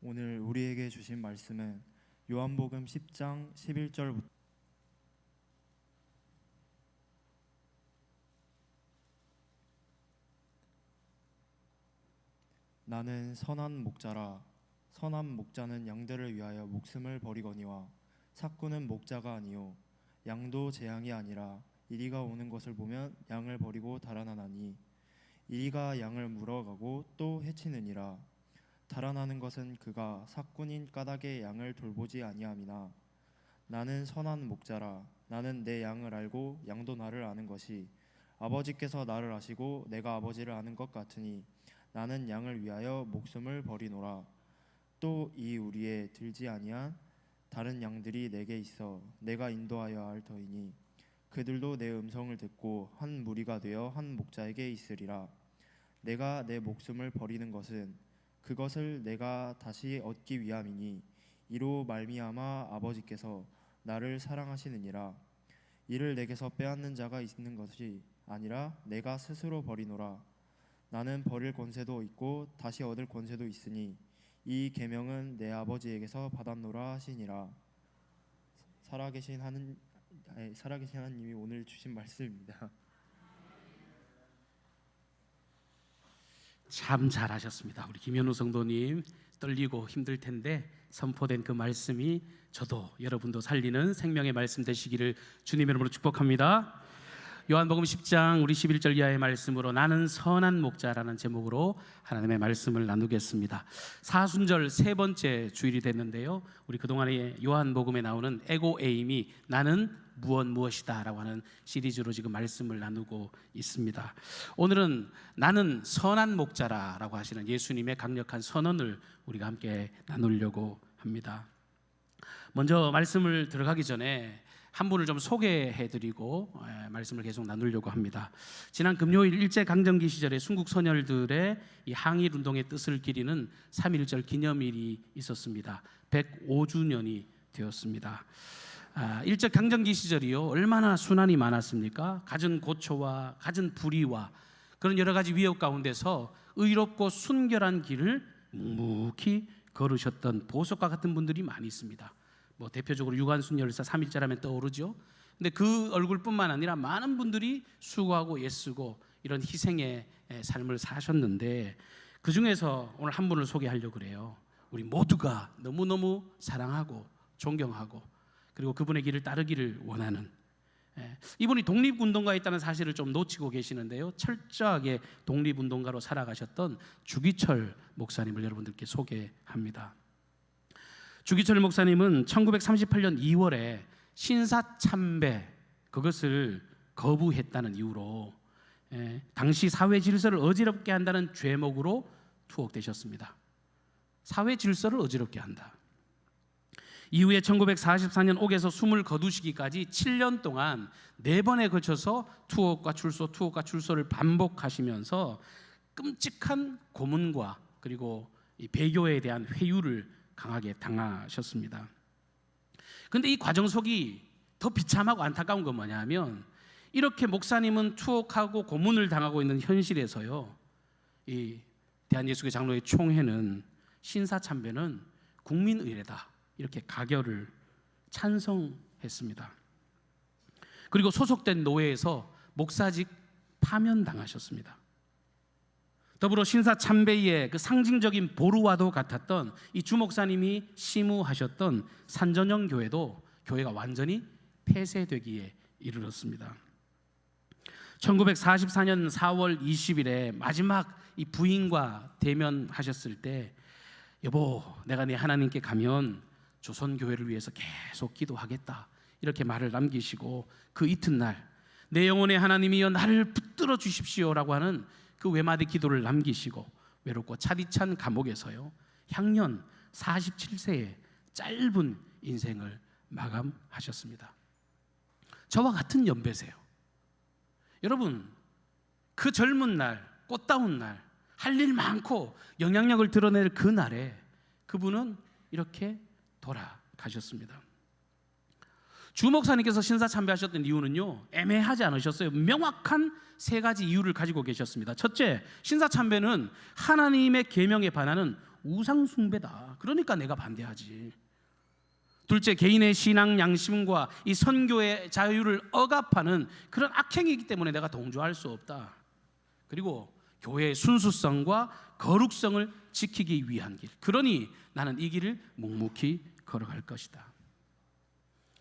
오늘 우리에게 주신 말씀은 요한복음 10장 11절부터 나는 선한 목자라. 선한 목자는 양들을 위하여 목숨을 버리거니와 삭구는 목자가 아니요 양도 제 양이 아니라 이리가 오는 것을 보면 양을 버리고 달아나나니 이리가 양을 물어가고 또 해치느니라. 달아나는 것은 그가 삭군인 까닭의 양을 돌보지 아니함이나 나는 선한 목자라. 나는 내 양을 알고 양도 나를 아는 것이 아버지께서 나를 아시고 내가 아버지를 아는 것 같으니 나는 양을 위하여 목숨을 버리노라. 또 이 우리에 들지 아니한 다른 양들이 내게 있어 내가 인도하여 할 터이니 그들도 내 음성을 듣고 한 무리가 되어 한 목자에게 있으리라. 내가 내 목숨을 버리는 것은 그것을 내가 다시 얻기 위함이니 이로 말미암아 아버지께서 나를 사랑하시느니라. 이를 내게서 빼앗는 자가 있는 것이 아니라 내가 스스로 버리노라. 나는 버릴 권세도 있고 다시 얻을 권세도 있으니 이 계명은 내 아버지에게서 받았노라 하시니라. 살아계신 하나님이 오늘 주신 말씀입니다. 참 잘하셨습니다. 우리 김현우 성도님 떨리고 힘들 텐데 선포된 그 말씀이 저도 여러분도 살리는 생명의 말씀 되시기를 주님의 이름으로 축복합니다. 요한복음 10장 우리 11절 이하의 말씀으로 나는 선한 목자라는 제목으로 하나님의 말씀을 나누겠습니다. 사순절 세 번째 주일이 됐는데요, 우리 그동안에 요한복음에 나오는 에고 에임이 나는 무엇이다 라고 하는 시리즈로 지금 말씀을 나누고 있습니다. 오늘은 나는 선한 목자라 라고 하시는 예수님의 강력한 선언을 우리가 함께 나누려고 합니다. 먼저 말씀을 들어가기 전에 한 분을 좀 소개해드리고 말씀을 계속 나누려고 합니다. 지난 금요일 일제강점기 시절에 순국 선열들의 이 항일운동의 뜻을 기리는 3.1절 기념일이 있었습니다. 105주년이 되었습니다. 일제강점기 시절이요, 얼마나 순환이 많았습니까? 갖은 고초와 갖은 불의와 그런 여러 가지 위협 가운데서 의롭고 순결한 길을 묵묵히 걸으셨던 보석과 같은 분들이 많이 있습니다. 뭐 대표적으로 유관순 열사 3.1절 떠오르죠. 근데 그 얼굴뿐만 아니라 많은 분들이 수고하고 애쓰고 이런 희생의 삶을 사셨는데 그 중에서 오늘 한 분을 소개하려고 그래요. 우리 모두가 너무너무 사랑하고 존경하고 그리고 그분의 길을 따르기를 원하는, 이분이 독립운동가에 있다는 사실을 좀 놓치고 계시는데요, 철저하게 독립운동가로 살아가셨던 주기철 목사님을 여러분들께 소개합니다. 주기철 목사님은 1938년 2월에 신사참배 그것을 거부했다는 이유로 당시 사회 질서를 어지럽게 한다는 죄목으로 투옥되셨습니다. 사회 질서를 어지럽게 한다. 이후에 1944년 옥에서 숨을 거두시기까지 7년 동안 4번에 걸쳐서 투옥과 출소를 반복하시면서 끔찍한 고문과 그리고 이 배교에 대한 회유를 강하게 당하셨습니다. 그런데 이 과정 속이 더 비참하고 안타까운 건 뭐냐면 이렇게 목사님은 투옥하고 고문을 당하고 있는 현실에서요, 이 대한예수교 장로회 총회는 신사참배는 국민의례다 이렇게 가결을 찬성했습니다. 그리고 소속된 노회에서 목사직 파면당하셨습니다. 더불어 신사참배의 그 상징적인 보루와도 같았던 이 주 목사님이 시무하셨던 산전형 교회도 교회가 완전히 폐쇄되기에 이르렀습니다. 1944년 4월 20일에 마지막 이 부인과 대면하셨을 때 여보, 내가 네 하나님께 가면 조선교회를 위해서 계속 기도하겠다 이렇게 말을 남기시고 그 이튿날 내 영혼의 하나님이여 나를 붙들어 주십시오라고 하는 그 외마디 기도를 남기시고 외롭고 차디찬 감옥에서요 향년 47세의 짧은 인생을 마감하셨습니다. 저와 같은 연배세요. 여러분, 그 젊은 날, 꽃다운 날, 할 일 많고 영향력을 드러낼 그 날에 그분은 이렇게 돌아가셨습니다. 주 목사님께서 신사참배하셨던 이유는요, 애매하지 않으셨어요. 명확한 3가지 이유를 가지고 계셨습니다. 첫째, 신사참배는 하나님의 계명에 반하는 우상 숭배다. 그러니까 내가 반대하지. 둘째, 개인의 신앙 양심과 이 선교의 자유를 억압하는 그런 악행이기 때문에 내가 동조할 수 없다. 그리고 교회의 순수성과 거룩성을 지키기 위한 길, 그러니 나는 이 길을 묵묵히 걸어갈 것이다.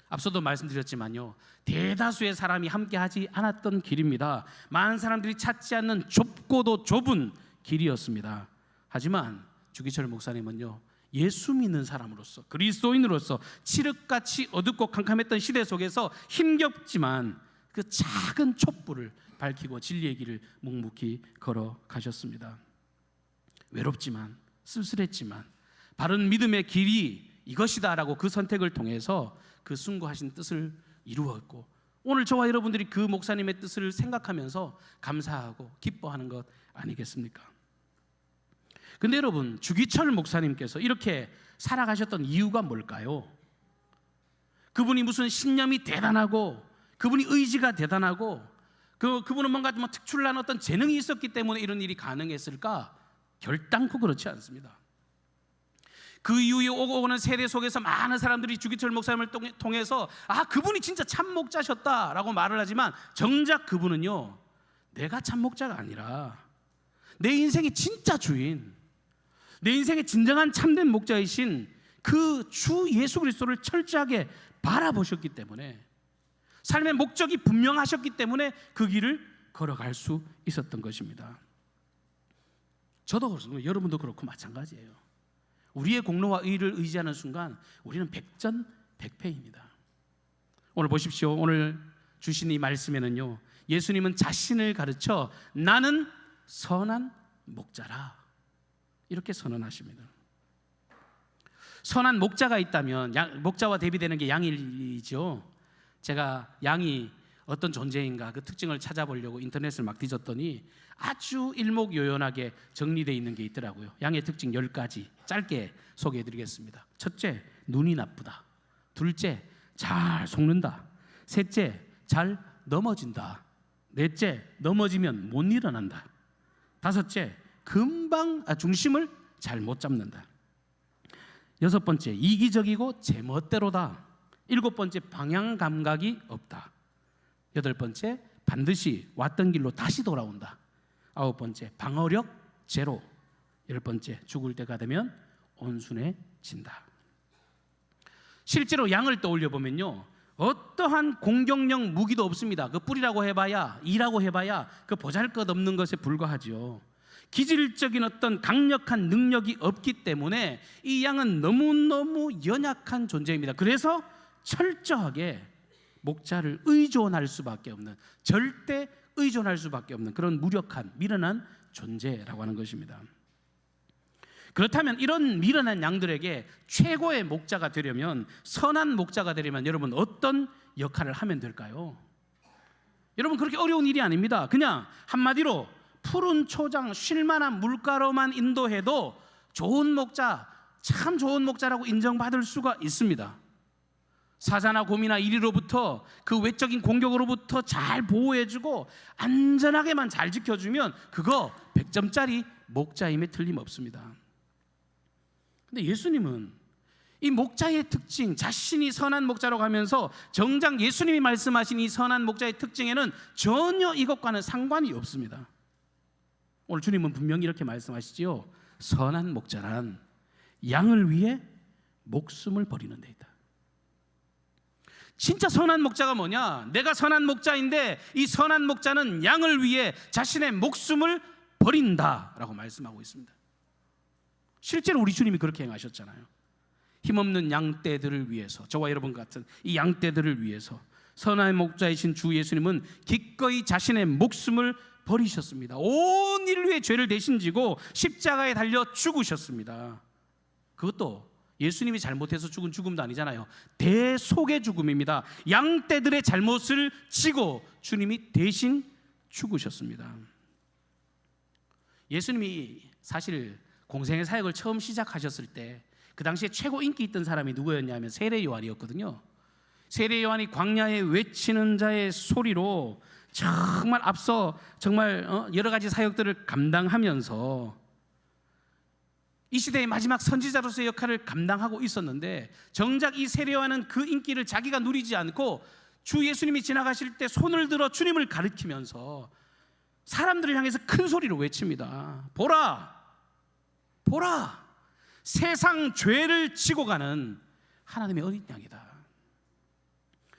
앞서도 말씀드렸지만요, 대다수의 사람이 함께하지 않았던 길입니다. 많은 사람들이 찾지 않는 좁고도 좁은 길이었습니다. 하지만 주기철 목사님은요, 예수 믿는 사람으로서, 그리스도인으로서 칠흑같이 어둡고 캄캄했던 시대 속에서 힘겹지만 그 작은 촛불을 밝히고 진리의 길을 묵묵히 걸어가셨습니다. 외롭지만 쓸쓸했지만 바른 믿음의 길이 이것이다라고 그 선택을 통해서 그 숭고하신 뜻을 이루었고, 오늘 저와 여러분들이 그 목사님의 뜻을 생각하면서 감사하고 기뻐하는 것 아니겠습니까? 근데 여러분, 주기철 목사님께서 이렇게 살아가셨던 이유가 뭘까요? 그분이 무슨 신념이 대단하고 그분이 의지가 대단하고 그분은 뭔가 좀 특출난 어떤 재능이 있었기 때문에 이런 일이 가능했을까? 결단코 그렇지 않습니다. 그 이후에 오고 오는 세대 속에서 많은 사람들이 주기철 목사님을 통해서 그분이 진짜 참목자셨다라고 말을 하지만 정작 그분은요, 내가 참목자가 아니라 내 인생의 진짜 주인, 내 인생의 진정한 참된 목자이신 그 주 예수 그리스도를 철저하게 바라보셨기 때문에, 삶의 목적이 분명하셨기 때문에 그 길을 걸어갈 수 있었던 것입니다. 저도 그렇습니다. 여러분도 그렇고 마찬가지예요. 우리의 공로와 의를 의지하는 순간 우리는 백전백패입니다. 오늘 보십시오. 오늘 주신 이 말씀에는요, 예수님은 자신을 가르쳐 나는 선한 목자라 이렇게 선언하십니다. 선한 목자가 있다면, 목자와 대비되는 게 양이죠. 제가 양이 어떤 존재인가 그 특징을 찾아보려고 인터넷을 막 뒤졌더니 아주 일목요연하게 정리되어 있는 게 있더라고요. 양의 특징 10가지 짧게 소개해드리겠습니다. 첫째, 눈이 나쁘다. 둘째, 잘 속는다. 셋째, 잘 넘어진다. 넷째, 넘어지면 못 일어난다. 다섯째, 금방 중심을 잘 못 잡는다. 여섯 번째, 이기적이고 제멋대로다. 일곱 번째, 방향 감각이 없다. 여덟 번째, 반드시 왔던 길로 다시 돌아온다. 아홉 번째, 방어력 제로. 열 번째, 죽을 때가 되면 온순해진다. 실제로 양을 떠올려 보면요, 어떠한 공격력 무기도 없습니다. 그 뿔이라고 해봐야, 이라고 해봐야 그 보잘것없는 것에 불과하죠. 기질적인 어떤 강력한 능력이 없기 때문에 이 양은 너무너무 연약한 존재입니다. 그래서 철저하게 목자를 의존할 수밖에 없는, 절대 의존할 수밖에 없는 그런 무력한 미련한 존재라고 하는 것입니다. 그렇다면 이런 미련한 양들에게 최고의 목자가 되려면, 선한 목자가 되려면 여러분 어떤 역할을 하면 될까요? 여러분, 그렇게 어려운 일이 아닙니다. 그냥 한마디로 푸른 초장, 쉴만한 물가로만 인도해도 좋은 목자, 참 좋은 목자라고 인정받을 수가 있습니다. 사자나 곰이나 이리로부터 그 외적인 공격으로부터 잘 보호해주고 안전하게만 잘 지켜주면 그거 100점짜리 목자임에 틀림없습니다. 근데 예수님은 이 목자의 특징, 자신이 선한 목자라고 하면서 정작 예수님이 말씀하신 이 선한 목자의 특징에는 전혀 이것과는 상관이 없습니다. 오늘 주님은 분명히 이렇게 말씀하시지요. 선한 목자란 양을 위해 목숨을 버리는 데 있다. 진짜 선한 목자가 뭐냐? 내가 선한 목자인데 이 선한 목자는 양을 위해 자신의 목숨을 버린다라고 말씀하고 있습니다. 실제로 우리 주님이 그렇게 행하셨잖아요. 힘없는 양떼들을 위해서, 저와 여러분 같은 이 양떼들을 위해서 선한 목자이신 주 예수님은 기꺼이 자신의 목숨을 버리셨습니다. 온 인류의 죄를 대신 지고 십자가에 달려 죽으셨습니다. 그것도 예수님이 잘못해서 죽은 죽음도 아니잖아요. 대속의 죽음입니다. 양떼들의 잘못을 지고 주님이 대신 죽으셨습니다. 예수님이 사실 공생의 사역을 처음 시작하셨을 때 그 당시에 최고 인기 있던 사람이 누구였냐면 세례 요한이었거든요. 세례 요한이 광야에 외치는 자의 소리로 정말 앞서 정말 여러 가지 사역들을 감당하면서 이 시대의 마지막 선지자로서의 역할을 감당하고 있었는데, 정작 이 세례요한은 그 인기를 자기가 누리지 않고 주 예수님이 지나가실 때 손을 들어 주님을 가리키면서 사람들을 향해서 큰 소리로 외칩니다. 보라, 보라, 세상 죄를 지고 가는 하나님의 어린 양이다.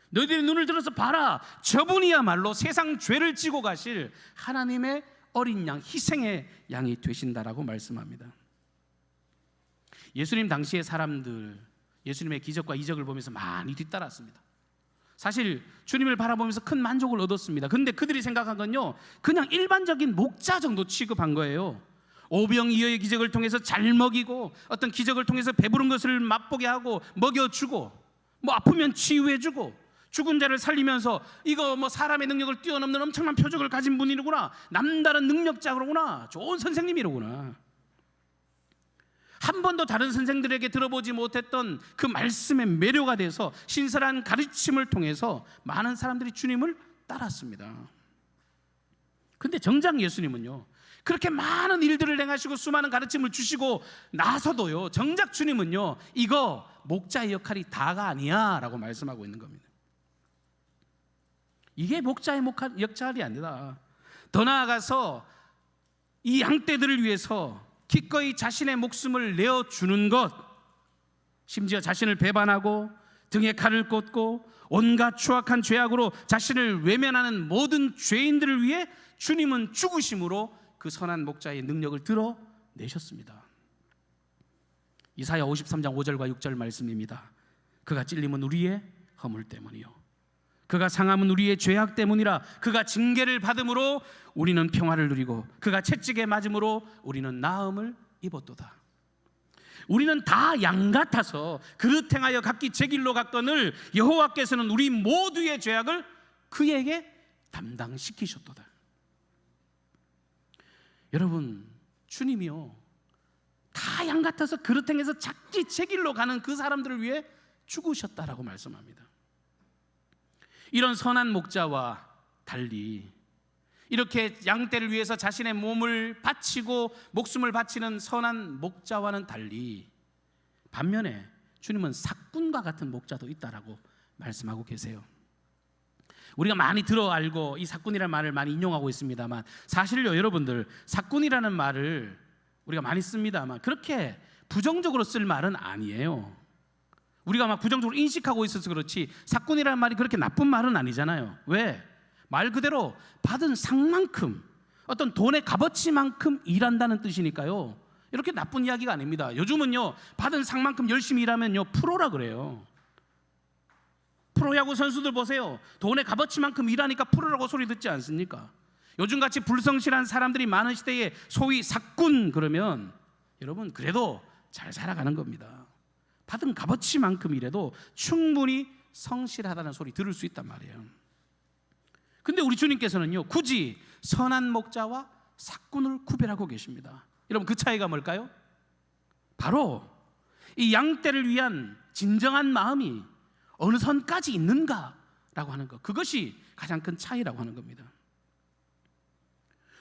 너희들이 눈을 들어서 봐라, 저분이야말로 세상 죄를 지고 가실 하나님의 어린 양, 희생의 양이 되신다라고 말씀합니다. 예수님 당시의 사람들, 예수님의 기적과 이적을 보면서 많이 뒤따랐습니다. 사실 주님을 바라보면서 큰 만족을 얻었습니다. 근데 그들이 생각한 건요, 그냥 일반적인 목자 정도 취급한 거예요. 오병이어의 기적을 통해서 잘 먹이고, 어떤 기적을 통해서 배부른 것을 맛보게 하고 먹여주고, 뭐 아프면 치유해주고, 죽은 자를 살리면서 이거 뭐 사람의 능력을 뛰어넘는 엄청난 표적을 가진 분이구나, 남다른 능력자로구나, 좋은 선생님이로구나. 한 번도 다른 선생들에게 들어보지 못했던 그 말씀의 매료가 돼서 신선한 가르침을 통해서 많은 사람들이 주님을 따랐습니다. 근데 정작 예수님은요, 그렇게 많은 일들을 행하시고 수많은 가르침을 주시고 나서도요, 정작 주님은요, 이거 목자의 역할이 다가 아니야 라고 말씀하고 있는 겁니다. 이게 목자의 역할이 아니다. 더 나아가서 이 양떼들을 위해서 기꺼이 자신의 목숨을 내어주는 것, 심지어 자신을 배반하고 등에 칼을 꽂고 온갖 추악한 죄악으로 자신을 외면하는 모든 죄인들을 위해 주님은 죽으심으로 그 선한 목자의 능력을 드러내셨습니다. 이사야 53장 5절과 6절 말씀입니다. 그가 찔림은 우리의 허물 때문이요, 그가 상함은 우리의 죄악 때문이라. 그가 징계를 받음으로 우리는 평화를 누리고 그가 채찍에 맞음으로 우리는 나음을 입었도다. 우리는 다 양 같아서 그릇 행하여 각기 제 길로 갔거늘 여호와께서는 우리 모두의 죄악을 그에게 담당시키셨도다. 여러분, 주님이요, 다 양 같아서 그릇 행해서 각기 제 길로 가는 그 사람들을 위해 죽으셨다라고 말씀합니다. 이런 선한 목자와 달리, 이렇게 양떼를 위해서 자신의 몸을 바치고 목숨을 바치는 선한 목자와는 달리, 반면에 주님은 삭군과 같은 목자도 있다라고 말씀하고 계세요. 우리가 많이 들어 알고 이 삭군이라는 말을 많이 인용하고 있습니다만, 사실요 여러분들, 삭군이라는 말을 우리가 많이 씁니다만 그렇게 부정적으로 쓸 말은 아니에요. 우리가 막 부정적으로 인식하고 있어서 그렇지, 삭군이라는 말이 그렇게 나쁜 말은 아니잖아요. 왜? 말 그대로 받은 상만큼, 어떤 돈의 값어치만큼 일한다는 뜻이니까요, 이렇게 나쁜 이야기가 아닙니다. 요즘은요, 받은 상만큼 열심히 일하면요 프로라 그래요. 프로야구 선수들 보세요. 돈의 값어치만큼 일하니까 프로라고 소리 듣지 않습니까? 요즘같이 불성실한 사람들이 많은 시대에 소위 삭군 그러면 여러분 그래도 잘 살아가는 겁니다. 받은 값어치만큼 일해도 충분히 성실하다는 소리 들을 수 있단 말이에요. 근데 우리 주님께서는요, 굳이 선한 목자와 삭군을 구별하고 계십니다. 여러분, 그 차이가 뭘까요? 바로 이 양떼를 위한 진정한 마음이 어느 선까지 있는가라고 하는 것, 그것이 가장 큰 차이라고 하는 겁니다.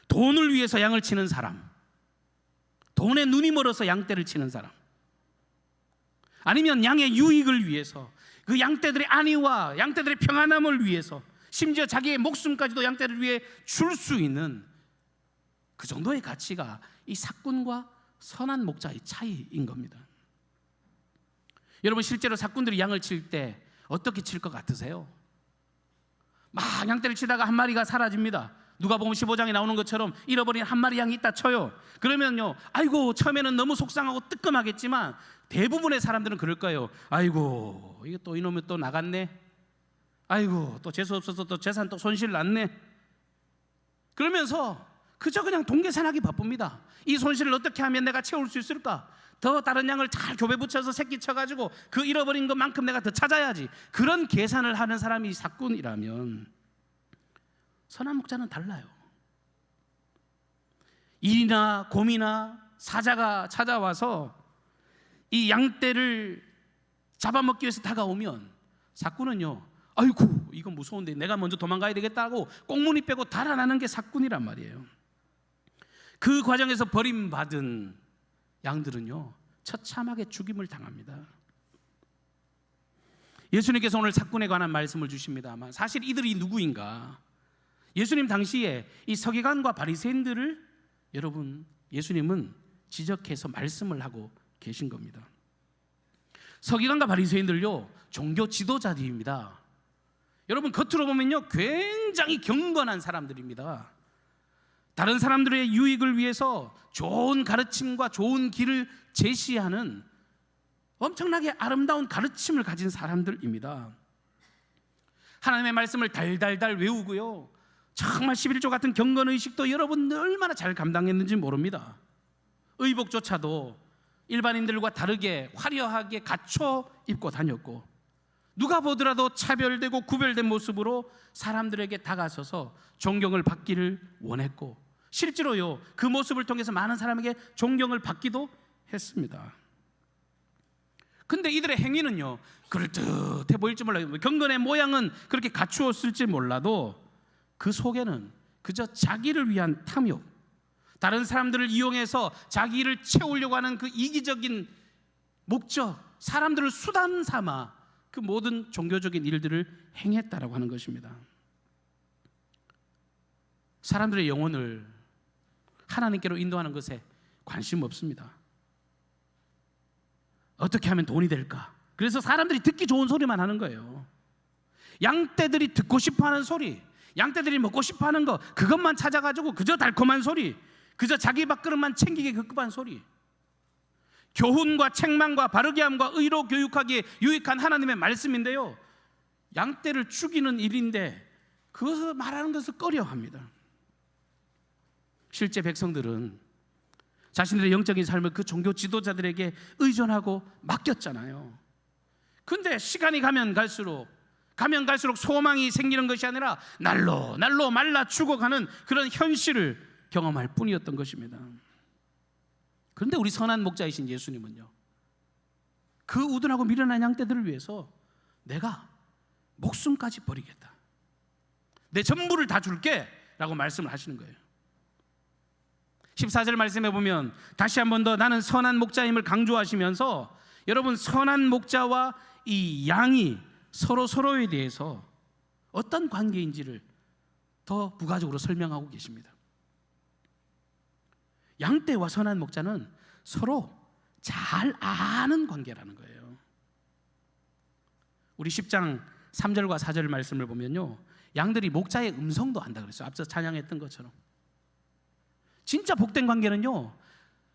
돈을 위해서 양을 치는 사람, 돈에 눈이 멀어서 양떼를 치는 사람, 아니면 양의 유익을 위해서, 그 양떼들의 안위와 양떼들의 평안함을 위해서, 심지어 자기의 목숨까지도 양떼를 위해 줄 수 있는 그 정도의 가치가 이 삭군과 선한 목자의 차이인 겁니다. 여러분, 실제로 삭군들이 양을 칠 때 어떻게 칠 것 같으세요? 막 양떼를 치다가 한 마리가 사라집니다. 누가복음 15장에 나오는 것처럼 잃어버린 한 마리 양이 있다 쳐요. 그러면요, 아이고 처음에는 너무 속상하고 뜨끔하겠지만 대부분의 사람들은 그럴 거예요. 아이고 이게 또 이놈이 또 나갔네. 아이고 또 재수 없어서 또 재산 또 손실 났네. 그러면서 그저 그냥 동계산하기 바쁩니다. 이 손실을 어떻게 하면 내가 채울 수 있을까? 더 다른 양을 잘 교배 붙여서 새끼 쳐가지고 그 잃어버린 것만큼 내가 더 찾아야지. 그런 계산을 하는 사람이 삭군이라면, 선한 목자는 달라요. 일이나 곰이나 사자가 찾아와서 이 양떼를 잡아먹기 위해서 다가오면 삭군은요, 아이고 이건 무서운데 내가 먼저 도망가야 되겠다고 꽁무니 빼고 달아나는 게 삭군이란 말이에요. 그 과정에서 버림받은 양들은요 처참하게 죽임을 당합니다. 예수님께서 오늘 삭군에 관한 말씀을 주십니다만 사실 이들이 누구인가? 예수님 당시에 이 서기관과 바리새인들을 여러분 예수님은 지적해서 말씀을 하고 계신 겁니다. 서기관과 바리새인들요 종교 지도자들입니다. 여러분 겉으로 보면요 굉장히 경건한 사람들입니다. 다른 사람들의 유익을 위해서 좋은 가르침과 좋은 길을 제시하는 엄청나게 아름다운 가르침을 가진 사람들입니다. 하나님의 말씀을 달달달 외우고요 정말 11조 같은 경건의식도 여러분 얼마나 잘 감당했는지 모릅니다. 의복조차도 일반인들과 다르게 화려하게 갖춰 입고 다녔고 누가 보더라도 차별되고 구별된 모습으로 사람들에게 다가서서 존경을 받기를 원했고 실제로요 그 모습을 통해서 많은 사람에게 존경을 받기도 했습니다. 근데 이들의 행위는요 그럴듯해 보일지 몰라요. 경건의 모양은 그렇게 갖추었을지 몰라도 그 속에는 그저 자기를 위한 탐욕, 다른 사람들을 이용해서 자기를 채우려고 하는 그 이기적인 목적, 사람들을 수단 삼아 그 모든 종교적인 일들을 행했다라고 하는 것입니다. 사람들의 영혼을 하나님께로 인도하는 것에 관심 없습니다. 어떻게 하면 돈이 될까? 그래서 사람들이 듣기 좋은 소리만 하는 거예요. 양떼들이 듣고 싶어하는 소리, 양떼들이 먹고 싶어하는 거 그것만 찾아가지고 그저 달콤한 소리, 그저 자기 밥그릇만 챙기게 급급한 소리. 교훈과 책망과 바르게 함과 의로 교육하기에 유익한 하나님의 말씀인데요 양떼를 죽이는 일인데 그것을 말하는 것을 꺼려합니다. 실제 백성들은 자신들의 영적인 삶을 그 종교 지도자들에게 의존하고 맡겼잖아요. 근데 시간이 가면 갈수록 소망이 생기는 것이 아니라 날로 말라 죽어가는 그런 현실을 경험할 뿐이었던 것입니다. 그런데 우리 선한 목자이신 예수님은요 그 우둔하고 미련한 양떼들을 위해서 내가 목숨까지 버리겠다, 내 전부를 다 줄게 라고 말씀을 하시는 거예요. 14절 말씀해 보면 다시 한 번 더 나는 선한 목자임을 강조하시면서 여러분 선한 목자와 이 양이 서로에 대해서 어떤 관계인지를 더 부가적으로 설명하고 계십니다. 양떼와 선한 목자는 서로 잘 아는 관계라는 거예요. 우리 10장 3절과 4절 말씀을 보면요 양들이 목자의 음성도 안다 그랬어요. 앞서 찬양했던 것처럼 진짜 복된 관계는요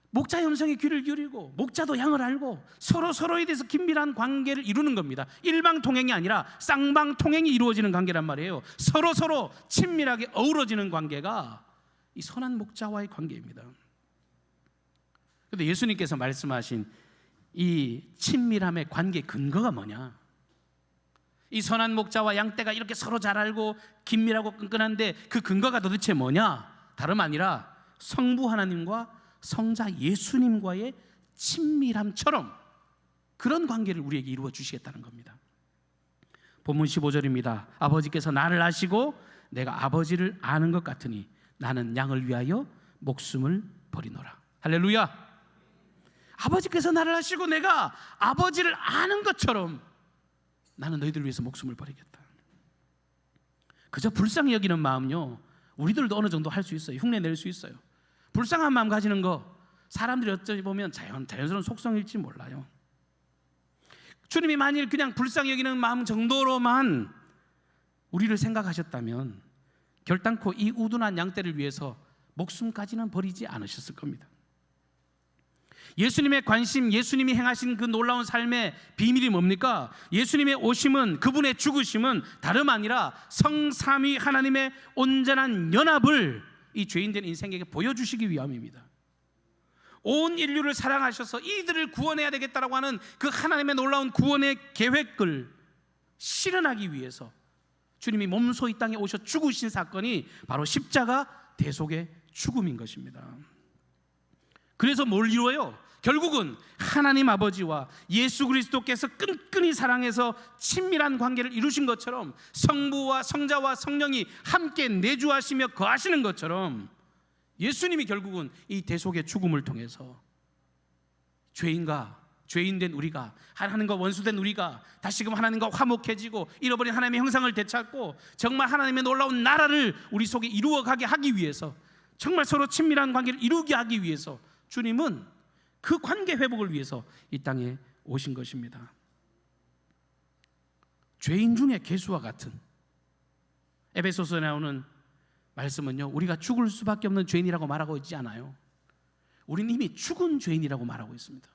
목자의 음성에 귀를 기울이고 목자도 양을 알고 서로에 대해서 긴밀한 관계를 이루는 겁니다. 일방통행이 아니라 쌍방통행이 이루어지는 관계란 말이에요. 서로 친밀하게 어우러지는 관계가 이 선한 목자와의 관계입니다. 그런데 예수님께서 말씀하신 이 친밀함의 관계 근거가 뭐냐? 이 선한 목자와 양떼가 이렇게 서로 잘 알고 긴밀하고 끈끈한데 그 근거가 도대체 뭐냐? 다름 아니라 성부 하나님과 성자 예수님과의 친밀함처럼 그런 관계를 우리에게 이루어 주시겠다는 겁니다. 본문 15절입니다. 아버지께서 나를 아시고 내가 아버지를 아는 것 같으니 나는 양을 위하여 목숨을 버리노라. 할렐루야. 아버지께서 나를 아시고 내가 아버지를 아는 것처럼 나는 너희들을 위해서 목숨을 버리겠다. 그저 불쌍히 여기는 마음요 우리들도 어느 정도 할 수 있어요. 흉내 낼 수 있어요. 불쌍한 마음 가지는 거 사람들이 어찌 보면 자연스러운 속성일지 몰라요. 주님이 만일 그냥 불쌍히 여기는 마음 정도로만 우리를 생각하셨다면 결단코 이 우둔한 양떼를 위해서 목숨까지는 버리지 않으셨을 겁니다. 예수님의 관심, 예수님이 행하신 그 놀라운 삶의 비밀이 뭡니까? 예수님의 오심은, 그분의 죽으심은 다름 아니라 성삼위 하나님의 온전한 연합을 이 죄인된 인생에게 보여주시기 위함입니다. 온 인류를 사랑하셔서 이들을 구원해야 되겠다라고 하는 그 하나님의 놀라운 구원의 계획을 실현하기 위해서 주님이 몸소 이 땅에 오셔 죽으신 사건이 바로 십자가 대속의 죽음인 것입니다. 그래서 뭘 이루어요? 결국은 하나님 아버지와 예수 그리스도께서 끈끈이 사랑해서 친밀한 관계를 이루신 것처럼 성부와 성자와 성령이 함께 내주하시며 거하시는 것처럼 예수님이 결국은 이 대속의 죽음을 통해서 죄인된 우리가, 하나님과 원수된 우리가 다시금 하나님과 화목해지고 잃어버린 하나님의 형상을 되찾고 정말 하나님의 놀라운 나라를 우리 속에 이루어가게 하기 위해서, 정말 서로 친밀한 관계를 이루게 하기 위해서 주님은 그 관계 회복을 위해서 이 땅에 오신 것입니다. 죄인 중에 괴수와 같은, 에베소서에 나오는 말씀은요, 우리가 죽을 수밖에 없는 죄인이라고 말하고 있지 않아요. 우리는 이미 죽은 죄인이라고 말하고 있습니다.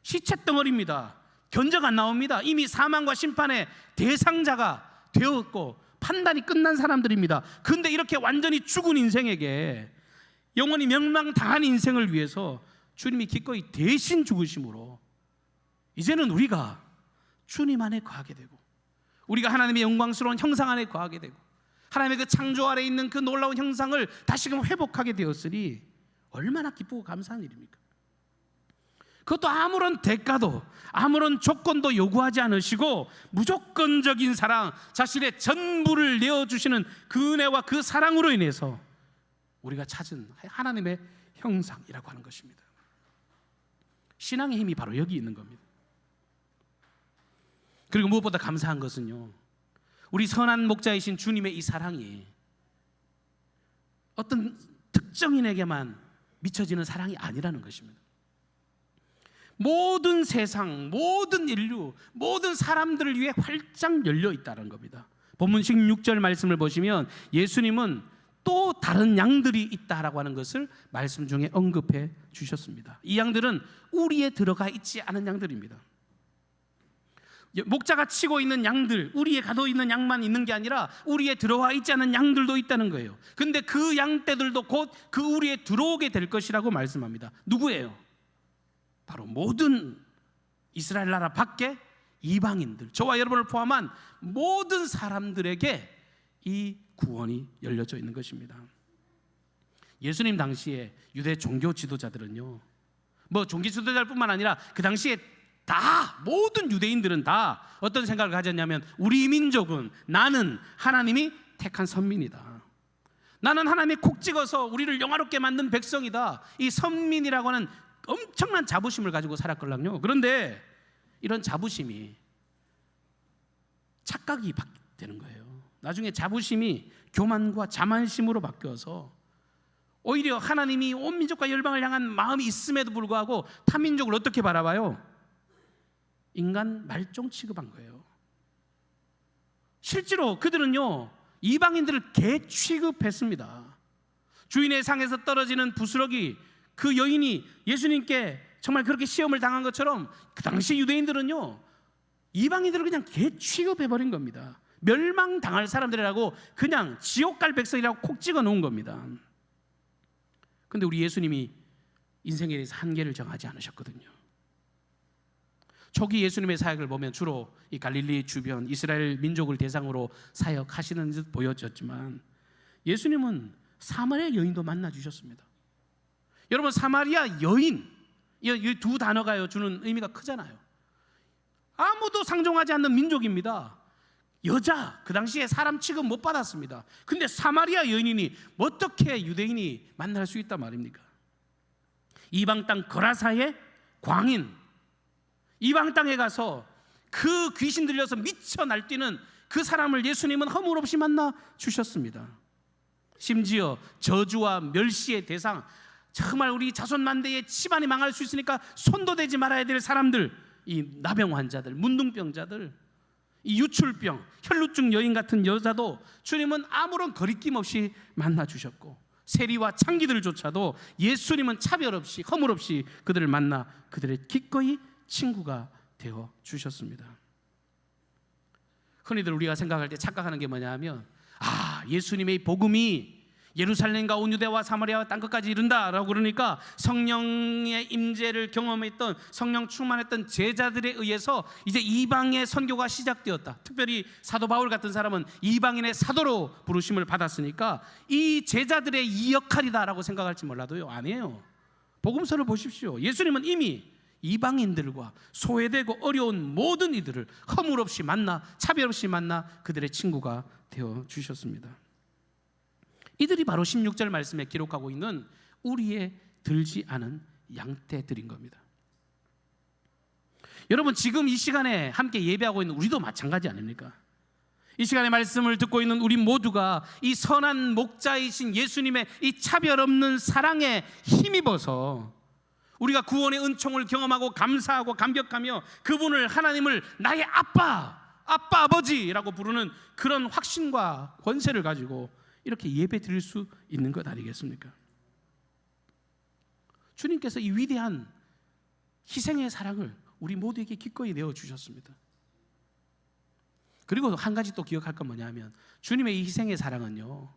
시체 덩어리입니다. 견적 안 나옵니다. 이미 사망과 심판의 대상자가 되었고 판단이 끝난 사람들입니다. 그런데 이렇게 완전히 죽은 인생에게, 영원히 멸망당한 인생을 위해서 주님이 기꺼이 대신 죽으심으로 이제는 우리가 주님 안에 거하게 되고, 우리가 하나님의 영광스러운 형상 안에 거하게 되고, 하나님의 그 창조 아래 있는 그 놀라운 형상을 다시금 회복하게 되었으니 얼마나 기쁘고 감사한 일입니까? 그것도 아무런 대가도 아무런 조건도 요구하지 않으시고 무조건적인 사랑, 자신의 전부를 내어주시는 그 은혜와 그 사랑으로 인해서 우리가 찾은 하나님의 형상이라고 하는 것입니다. 신앙의 힘이 바로 여기 있는 겁니다. 그리고 무엇보다 감사한 것은요, 우리 선한 목자이신 주님의 이 사랑이 어떤 특정인에게만 미쳐지는 사랑이 아니라는 것입니다. 모든 세상, 모든 인류, 모든 사람들을 위해 활짝 열려 있다는 겁니다. 본문 16절 말씀을 보시면 예수님은 또 다른 양들이 있다라고 하는 것을 말씀 중에 언급해 주셨습니다. 이 양들은 우리에 들어가 있지 않은 양들입니다. 목자가 치고 있는 양들, 우리에 가둬 있는 양만 있는 게 아니라 우리에 들어와 있지 않은 양들도 있다는 거예요. 근데 그 양떼들도 곧 그 우리에 들어오게 될 것이라고 말씀합니다. 누구예요? 바로 모든 이스라엘 나라 밖에 이방인들, 저와 여러분을 포함한 모든 사람들에게 이 구원이 열려져 있는 것입니다. 예수님 당시에 유대 종교 지도자들은요, 뭐 종교 지도자들 뿐만 아니라 그 당시에 다, 모든 유대인들은 다 어떤 생각을 가졌냐면, 우리 민족은, 나는 하나님이 택한 선민이다, 나는 하나님이 콕 찍어서 우리를 영화롭게 만든 백성이다, 이 선민이라고 하는 엄청난 자부심을 가지고 살았걸랑요. 그런데 이런 자부심이 착각이 되는 거예요. 나중에 자부심이 교만과 자만심으로 바뀌어서 오히려 하나님이 온 민족과 열방을 향한 마음이 있음에도 불구하고 타민족을 어떻게 바라봐요? 인간 말종 취급한 거예요. 실제로 그들은요, 이방인들을 개 취급했습니다. 주인의 상에서 떨어지는 부스러기, 그 여인이 예수님께 정말 그렇게 시험을 당한 것처럼 그 당시 유대인들은요, 이방인들을 그냥 개 취급해버린 겁니다. 멸망당할 사람들이라고, 그냥 지옥 갈 백성이라고 콕 찍어 놓은 겁니다. 그런데 우리 예수님이 인생에 대해서 한계를 정하지 않으셨거든요. 초기 예수님의 사역을 보면 주로 이 갈릴리 주변 이스라엘 민족을 대상으로 사역하시는 듯 보여졌지만, 예수님은 사마리아 여인도 만나 주셨습니다. 여러분, 사마리아 여인, 이 두 단어가 주는 의미가 크잖아요. 아무도 상종하지 않는 민족입니다. 여자, 그 당시에 사람 취급 못 받았습니다. 근데 사마리아 여인이니 어떻게 유대인이 만날 수 있단 말입니까? 이방 땅 거라사의 광인, 이방 땅에 가서 그 귀신 들려서 미쳐 날뛰는 그 사람을 예수님은 허물없이 만나 주셨습니다. 심지어 저주와 멸시의 대상, 정말 우리 자손 만대의 집안이 망할 수 있으니까 손도 대지 말아야 될 사람들, 이 나병 환자들, 문둥병자들, 이 유출병, 혈루증 여인 같은 여자도 주님은 아무런 거리낌 없이 만나 주셨고, 세리와 창기들조차도 예수님은 차별 없이 허물 없이 그들을 만나 그들의 기꺼이 친구가 되어 주셨습니다. 흔히들 우리가 생각할 때 착각하는 게 뭐냐 하면, 예수님의 복음이 예루살렘과 온 유대와 사마리아와 땅끝까지 이른다라고 그러니까 성령의 임재를 경험했던, 성령 충만했던 제자들에 의해서 이제 이방의 선교가 시작되었다. 특별히 사도 바울 같은 사람은 이방인의 사도로 부르심을 받았으니까 이 제자들의 이 역할이다라고 생각할지 몰라도요, 아니에요. 복음서를 보십시오. 예수님은 이미 이방인들과 소외되고 어려운 모든 이들을 허물 없이 만나, 차별 없이 만나 그들의 친구가 되어 주셨습니다. 이들이 바로 16절 말씀에 기록하고 있는 우리의 들지 않은 양떼들인 겁니다. 여러분, 지금 이 시간에 함께 예배하고 있는 우리도 마찬가지 아닙니까? 이 시간에 말씀을 듣고 있는 우리 모두가 이 선한 목자이신 예수님의 이 차별 없는 사랑에 힘입어서 우리가 구원의 은총을 경험하고 감사하고 감격하며 그분을, 하나님을 나의 아빠, 아버지라고 부르는 그런 확신과 권세를 가지고 이렇게 예배 드릴 수 있는 것 아니겠습니까? 주님께서 이 위대한 희생의 사랑을 우리 모두에게 기꺼이 내어주셨습니다. 그리고 한 가지 또 기억할 건 뭐냐면, 주님의 이 희생의 사랑은요,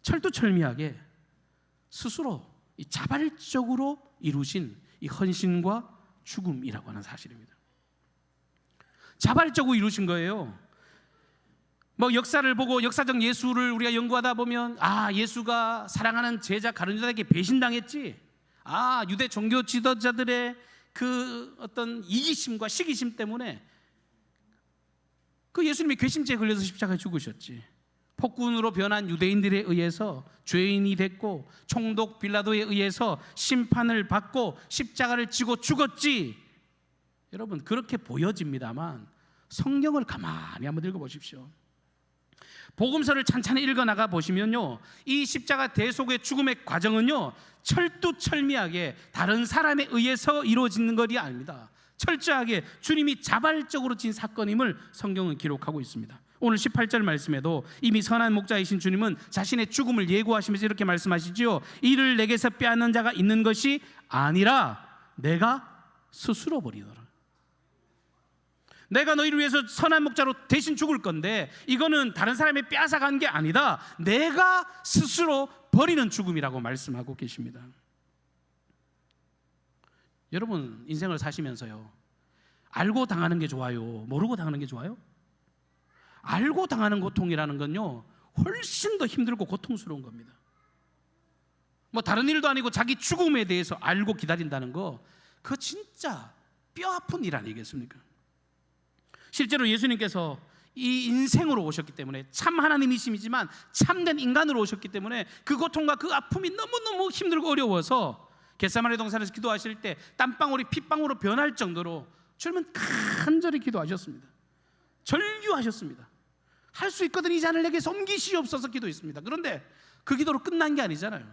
철두철미하게 스스로 이 자발적으로 이루신 이 헌신과 죽음이라고 하는 사실입니다. 자발적으로 이루신 거예요. 뭐 역사를 보고 역사적 예수를 우리가 연구하다 보면, 예수가 사랑하는 제자 가룟 유다에게 배신당했지, 유대 종교 지도자들의 그 어떤 이기심과 시기심 때문에 그 예수님이 괘씸죄에 걸려서 십자가에 죽으셨지, 폭군으로 변한 유대인들에 의해서 죄인이 됐고 총독 빌라도에 의해서 심판을 받고 십자가를 지고 죽었지. 여러분, 그렇게 보여집니다만 성경을 가만히 한번 읽어보십시오. 복음서를 찬찬히 읽어나가 보시면요, 이 십자가 대속의 죽음의 과정은요, 철두철미하게 다른 사람에 의해서 이루어지는 것이 아닙니다. 철저하게 주님이 자발적으로 진 사건임을 성경은 기록하고 있습니다. 오늘 18절 말씀에도 이미 선한 목자이신 주님은 자신의 죽음을 예고하시면서 이렇게 말씀하시지요. 이를 내게서 빼앗는 자가 있는 것이 아니라 내가 스스로 버리더라. 내가 너희를 위해서 선한 목자로 대신 죽을 건데 이거는 다른 사람이 빼앗아간 게 아니다, 내가 스스로 버리는 죽음이라고 말씀하고 계십니다. 여러분, 인생을 사시면서요, 알고 당하는 게 좋아요, 모르고 당하는 게 좋아요? 알고 당하는 고통이라는 건요, 훨씬 더 힘들고 고통스러운 겁니다. 뭐 다른 일도 아니고 자기 죽음에 대해서 알고 기다린다는 거, 그거 진짜 뼈아픈 일 아니겠습니까? 실제로 예수님께서 이 인생으로 오셨기 때문에, 참 하나님이심이지만 참된 인간으로 오셨기 때문에 그 고통과 그 아픔이 너무너무 힘들고 어려워서 겟세마네 동산에서 기도하실 때 땀방울이 핏방울로 변할 정도로 주님은 간절히 기도하셨습니다. 절규하셨습니다. 할 수 있거든 이 잔을 내게 옮기시옵소서 기도했습니다. 그런데 그 기도로 끝난 게 아니잖아요.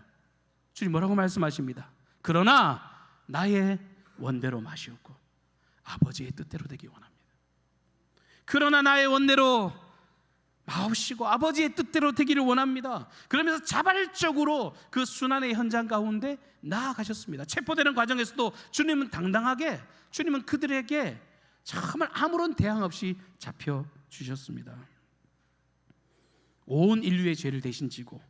주님 뭐라고 말씀하십니다. 그러나 나의 원대로 마시옵고 아버지의 뜻대로 되기 원합니다. 그러나 나의 원대로 마옵시고 아버지의 뜻대로 되기를 원합니다. 그러면서 자발적으로 그 순환의 현장 가운데 나아가셨습니다. 체포되는 과정에서도 주님은 당당하게, 주님은 그들에게 정말 아무런 대항 없이 잡혀주셨습니다. 온 인류의 죄를 대신 지고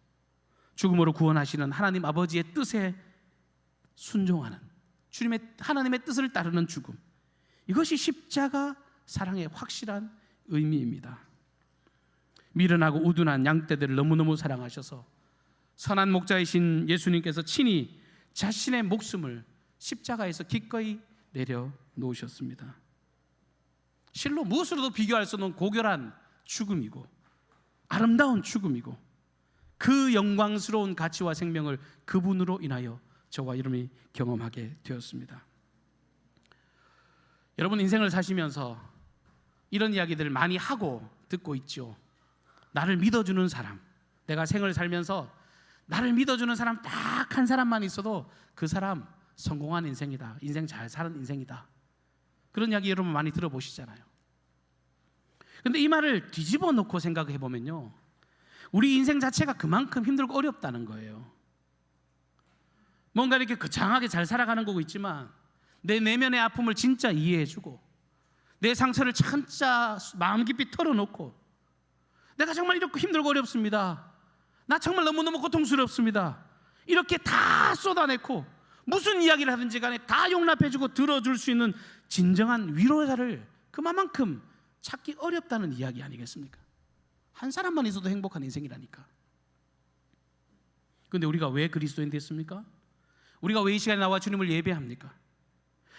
죽음으로 구원하시는 하나님 아버지의 뜻에 순종하는, 하나님의 뜻을 따르는 죽음, 이것이 십자가 사랑의 확실한 의미입니다. 미련하고 우둔한 양떼들을 너무너무 사랑하셔서 선한 목자이신 예수님께서 친히 자신의 목숨을 십자가에서 기꺼이 내려놓으셨습니다. 실로 무엇으로도 비교할 수 없는 고결한 죽음이고 아름다운 죽음이고 그 영광스러운 가치와 생명을 그분으로 인하여 저와 여러분이 경험하게 되었습니다. 여러분, 인생을 사시면서 이런 이야기들을 많이 하고 듣고 있죠. 나를 믿어주는 사람, 내가 생을 살면서 나를 믿어주는 사람 딱 한 사람만 있어도 그 사람 성공한 인생이다, 인생 잘 사는 인생이다, 그런 이야기 여러분 많이 들어보시잖아요. 근데 이 말을 뒤집어 놓고 생각해 보면요, 우리 인생 자체가 그만큼 힘들고 어렵다는 거예요. 뭔가 이렇게 거창하게 잘 살아가는 거고 있지만 내 내면의 아픔을 진짜 이해해주고 내 상처를 진짜 마음 깊이 털어놓고 내가 정말 이렇게 힘들고 어렵습니다, 나 정말 너무너무 고통스럽습니다, 이렇게 다 쏟아내고 무슨 이야기를 하든지 간에 다 용납해주고 들어줄 수 있는 진정한 위로자를 그만큼 찾기 어렵다는 이야기 아니겠습니까? 한 사람만 있어도 행복한 인생이라니까. 그런데 우리가 왜 그리스도인 됐습니까? 우리가 왜 이 시간에 나와 주님을 예배합니까?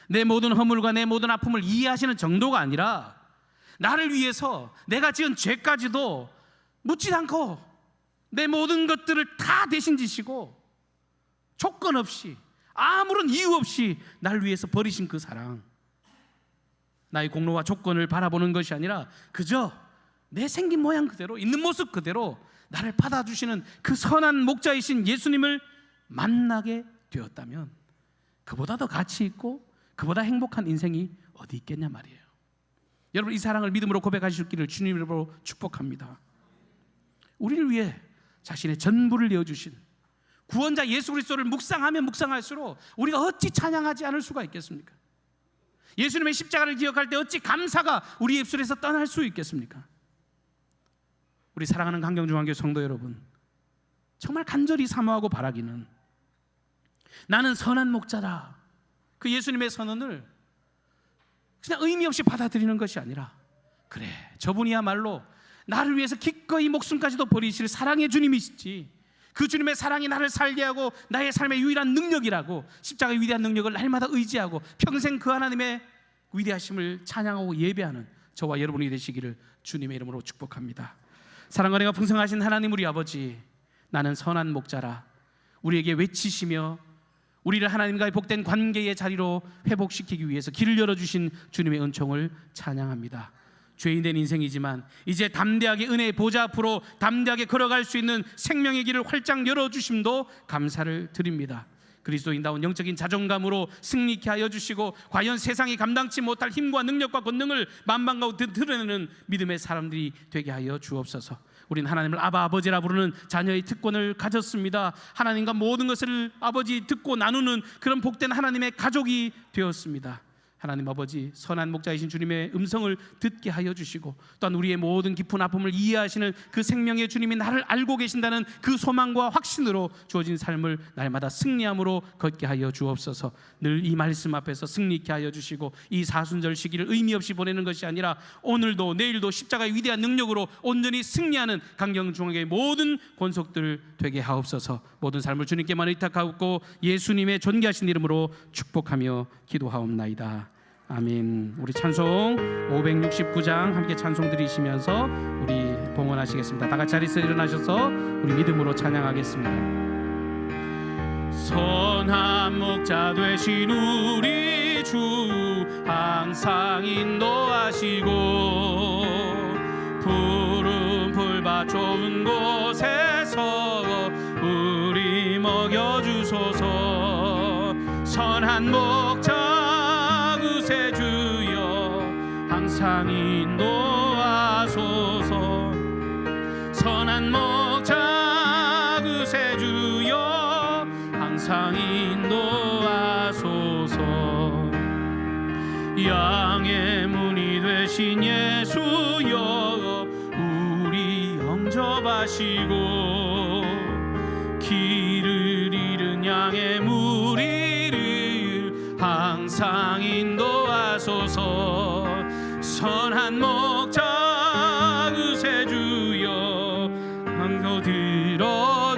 내 모든 허물과 내 모든 아픔을 이해하시는 정도가 아니라 나를 위해서 내가 지은 죄까지도 묻지 않고 내 모든 것들을 다 대신 지시고 조건 없이 아무런 이유 없이 날 위해서 버리신 그 사랑, 나의 공로와 조건을 바라보는 것이 아니라 그저 내 생긴 모양 그대로 있는 모습 그대로 나를 받아주시는 그 선한 목자이신 예수님을 만나게 되었다면 그보다 더 가치 있고 그보다 행복한 인생이 어디 있겠냐 말이에요. 여러분, 이 사랑을 믿음으로 고백하실 길을 주님으로 축복합니다. 우리를 위해 자신의 전부를 내어주신 구원자 예수 그리스도를 묵상하면 묵상할수록 우리가 어찌 찬양하지 않을 수가 있겠습니까? 예수님의 십자가를 기억할 때 어찌 감사가 우리 입술에서 떠날 수 있겠습니까? 우리 사랑하는 강경중앙교 성도 여러분, 정말 간절히 사모하고 바라기는 나는 선한 목자다, 그 예수님의 선언을 그냥 의미 없이 받아들이는 것이 아니라 그래, 저분이야말로 나를 위해서 기꺼이 목숨까지도 버리실 사랑의 주님이시지, 그 주님의 사랑이 나를 살게 하고 나의 삶의 유일한 능력이라고 십자가의 위대한 능력을 날마다 의지하고 평생 그 하나님의 위대하심을 찬양하고 예배하는 저와 여러분이 되시기를 주님의 이름으로 축복합니다. 사랑과 은혜가 풍성하신 하나님 우리 아버지, 나는 선한 목자라 우리에게 외치시며 우리를 하나님과의 복된 관계의 자리로 회복시키기 위해서 길을 열어주신 주님의 은총을 찬양합니다. 죄인된 인생이지만 이제 담대하게 은혜의 보좌 앞으로 담대하게 걸어갈 수 있는 생명의 길을 활짝 열어주심도 감사를 드립니다. 그리스도인다운 영적인 자존감으로 승리케 하여 주시고 과연 세상이 감당치 못할 힘과 능력과 권능을 만방가운데 드러내는 믿음의 사람들이 되게 하여 주옵소서. 우리는 하나님을 아바 아버지라 부르는 자녀의 특권을 가졌습니다. 하나님과 모든 것을 아버지 듣고 나누는 그런 복된 하나님의 가족이 되었습니다. 하나님 아버지, 선한 목자이신 주님의 음성을 듣게 하여 주시고 또한 우리의 모든 깊은 아픔을 이해하시는 그 생명의 주님이 나를 알고 계신다는 그 소망과 확신으로 주어진 삶을 날마다 승리함으로 걷게 하여 주옵소서. 늘 이 말씀 앞에서 승리케 하여 주시고 이 사순절 시기를 의미 없이 보내는 것이 아니라 오늘도 내일도 십자가의 위대한 능력으로 온전히 승리하는 강경중앙의 모든 권속들 되게 하옵소서. 모든 삶을 주님께만 의탁하옵고 예수님의 존귀하신 이름으로 축복하며 기도하옵나이다. 아멘. 우리 찬송 569장 함께 찬송 드리시면서 우리 봉헌하시겠습니다. 다 같이 자리에서 일어나셔서 우리 믿음으로 찬양하겠습니다. 선한 목자 되신 우리 주 항상 인도하시고 푸른 풀밭 좋은 곳에서 우리 먹여주소서. 선한 목자 항상 인도하소서. 선한 목자 그새 주여 항상 인도하소서. 양의 문이 되신 예수여 우리 영접하시고 길을 잃은 양의 무리를 항상 인도하소서. 선한 목자 그새 주여 항상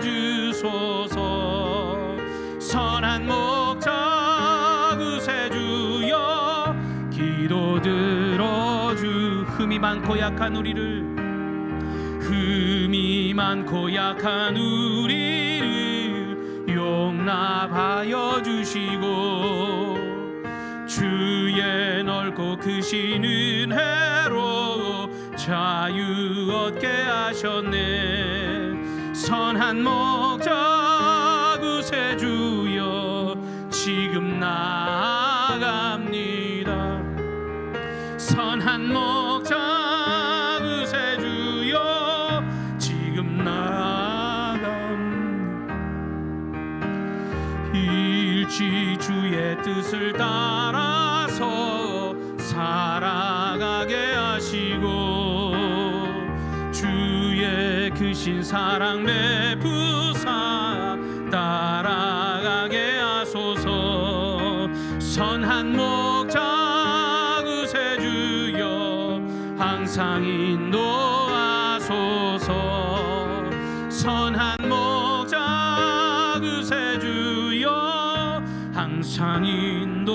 들어주소서. 선한 목자 그새 주여 기도 들어주. 흠이 많고 약한 우리를 용납하여 주시고 주의 넓고 크신 은혜로 자유 얻게 하셨네. 선한 목자 그새 주여 지금 나아갑니다. 선한 목자 그새 주여 지금 나아갑니다. 일지 주의 뜻을 따라서 살아가게 하시고 주의 크신 사랑 베푸사 따라가게 하소서. 선한 목자 그새 주여 항상 인도하소서. 선한 목자 그새 주여 항상 인도하소서.